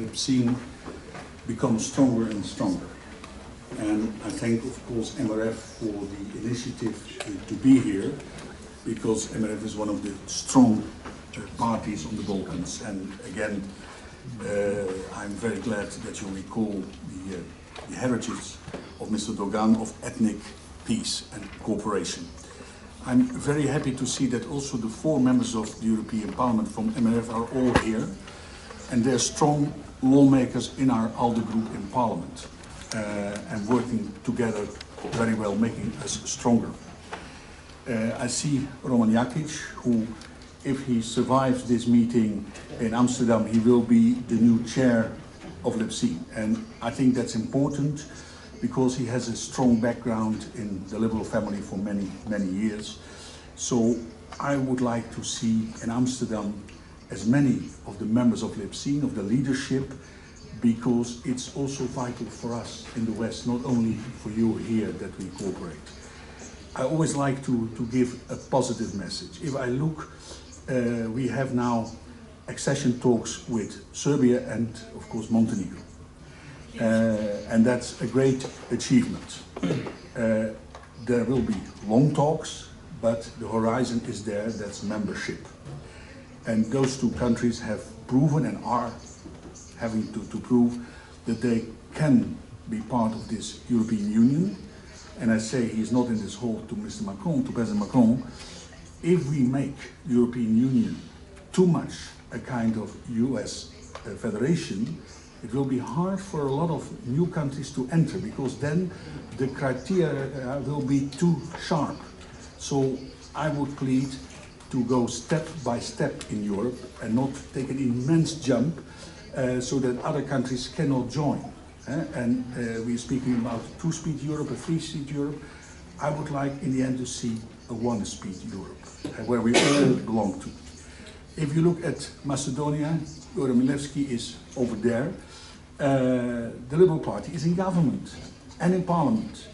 Lipscene becomes stronger and stronger. And I thank, of course, MRF for the initiative to be here, because MRF is one of the strong parties on the Balkans. And again, I'm very glad that you recall the heritage of Mr. Dogan of ethnic peace and cooperation. I'm very happy to see that also the 4 members of the European Parliament from MRF are all here, and they're strong lawmakers in our ALDE group in Parliament, and working together very well, making us stronger. I see Roman Jakic, who, if he survives this meeting in Amsterdam, he will be the new chair of Lipscene. And I think that's important because he has a strong background in the Liberal family for many, many years. So I would like to see in Amsterdam as many of the members of Lipscene, of the leadership, because it's also vital for us in the West, not only for you here, that we cooperate. I always like to give a positive message. If I look, we have now accession talks with Serbia and, of course, Montenegro. And that's a great achievement. There will be long talks, but the horizon is there, that's membership. And those 2 countries have proven and are having to prove that they can be part of this European Union. And I say he's not in this hall to Mr. Macron, to President Macron. If we make the European Union too much a kind of US federation, it will be hard for a lot of new countries to enter, because then the criteria will be too sharp. So I would plead to go step by step in Europe and not take an immense jump so that other countries cannot join. And we're speaking about 2-speed Europe, a 3-speed Europe. I would like in the end to see a 1-speed Europe, where we all belong to. If you look at Macedonia, Jure Milevski is over there. The Liberal Party is in government and in Parliament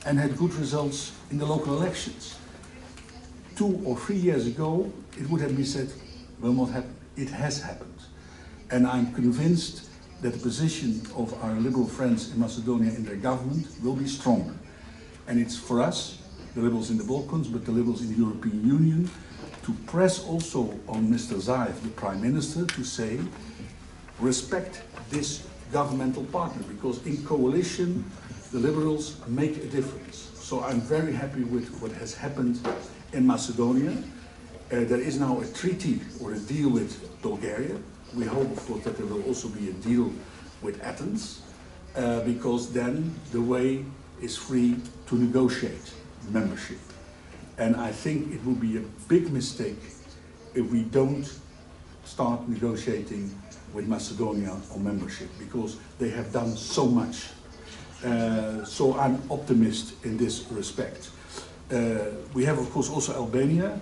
and had good results in the local elections. 2 or 3 years ago, it would have been said, will not happen. It has happened. And I'm convinced that the position of our Liberal friends in Macedonia in their government will be stronger. And it's for us, the Liberals in the Balkans, but the Liberals in the European Union, to press also on Mr. Zaev, the Prime Minister, to say, respect this governmental partner, because in coalition, the Liberals make a difference. So I'm very happy with what has happened in Macedonia. There is now a treaty or a deal with Bulgaria. We hope, of course, that there will also be a deal with Athens, because then the way is free to negotiate membership. And I think it would be a big mistake if we don't start negotiating with Macedonia on membership, because they have done so much. So I'm optimist in this respect. We have, of course, also Albania.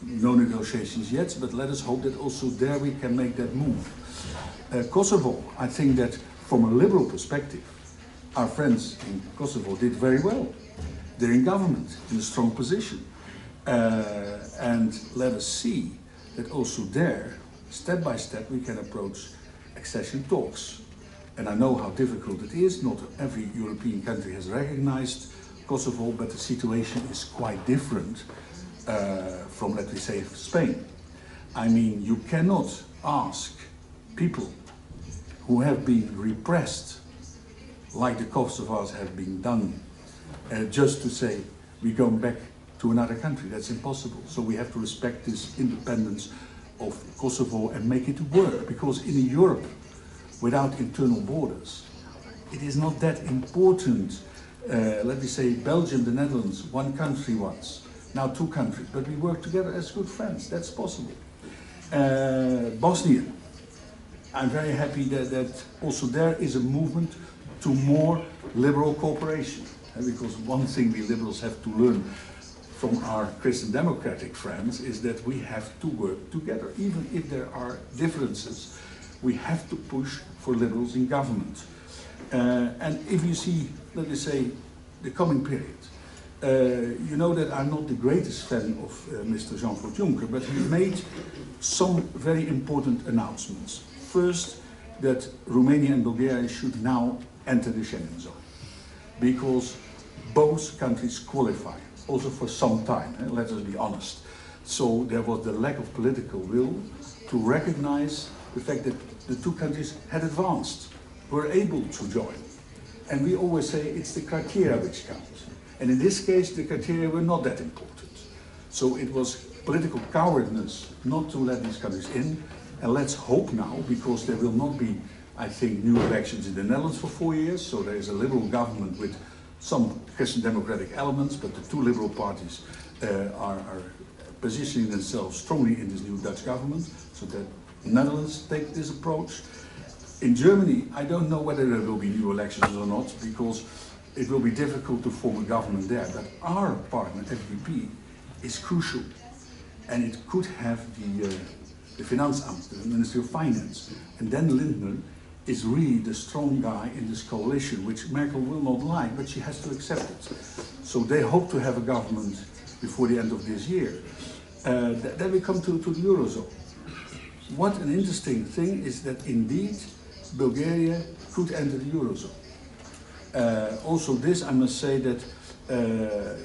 No negotiations yet, but let us hope that also there we can make that move. Kosovo, I think that from a liberal perspective, our friends in Kosovo did very well. They're in government, in a strong position. And let us see that also there, step by step, we can approach accession talks. And I know how difficult it is. Not every European country has recognized Kosovo, but the situation is quite different from, let me say, Spain. I mean, you cannot ask people who have been repressed, like the Kosovars have been done, just to say, we're going back to another country. That's impossible. So we have to respect this independence of Kosovo and make it work, because in Europe, without internal borders, it is not that important. Let me say, Belgium, the Netherlands, 1 country once. Now 2 countries, but we work together as good friends. That's possible. Bosnia, I'm very happy that also there is a movement to more liberal cooperation. Because one thing we liberals have to learn from our Christian Democratic friends is that we have to work together. Even if there are differences, we have to push for liberals in government. And if you see, let me say, the coming period, you know that I'm not the greatest fan of Mr. Jean-Claude Juncker, but he made some very important announcements. First, that Romania and Bulgaria should now enter the Schengen zone, because both countries qualify, also for some time, let us be honest. So there was the lack of political will to recognize the fact that the two countries had advanced, were able to join. And we always say it's the criteria which count. And in this case, the criteria were not that important. So it was political cowardness not to let these countries in. And let's hope now, because there will not be, I think, new elections in the Netherlands for 4 years. So there is a liberal government with some Christian democratic elements, but the two liberal parties are positioning themselves strongly in this new Dutch government, so that Netherlands take this approach. In Germany, I don't know whether there will be new elections or not, because it will be difficult to form a government there. But our partner, FDP, is crucial, and it could have the Finanzamt, the Ministry of Finance, and then Lindner is really the strong guy in this coalition, which Merkel will not like, but she has to accept it. So they hope to have a government before the end of this year. Then we come to the Eurozone. What an interesting thing is that indeed Bulgaria could enter the Eurozone. Also this, I must say that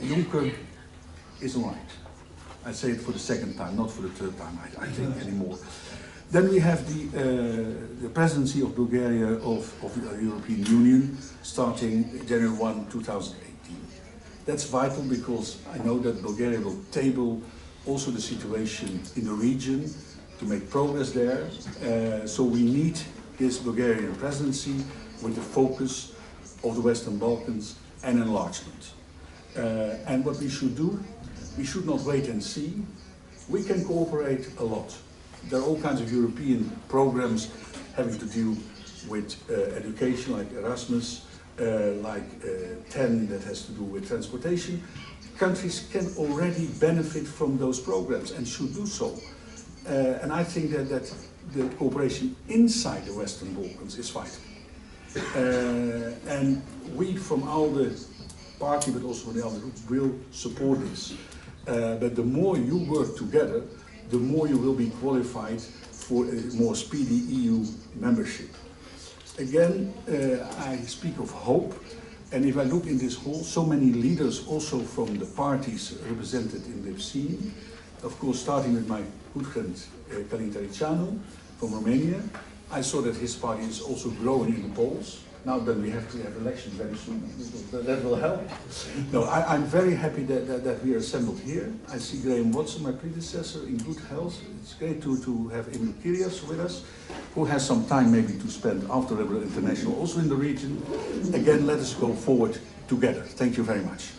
Juncker is right. I say it for the second time, not for the third time, I think anymore. Then we have the presidency of Bulgaria of the European Union starting January 1, 2018. That's vital because I know that Bulgaria will table also the situation in the region to make progress there. So we need this Bulgarian presidency with the focus of the Western Balkans and enlargement. And what we should do, we should not wait and see. We can cooperate a lot. There are all kinds of European programs having to do with education, like Erasmus, like 10 that has to do with transportation. Countries can already benefit from those programs and should do so. And I think that the cooperation inside the Western Balkans is vital. And we from ALDE party, but also from the ALDE group, will support this. But the more you work together, the more you will be qualified for a more speedy EU membership. Again, I speak of hope, and if I look in this hall, so many leaders also from the parties represented in the scene, of course starting with my good friend Călin Tăriceanu from Romania. I saw that his party is also growing in the polls. Now that we have to have elections very soon, that will help. No, I'm very happy that we are assembled here. I see Graham Watson, my predecessor, in good health. It's great to have Emil Kyrios with us, who has some time maybe to spend after Liberal International, also in the region. Again, let us go forward together. Thank you very much.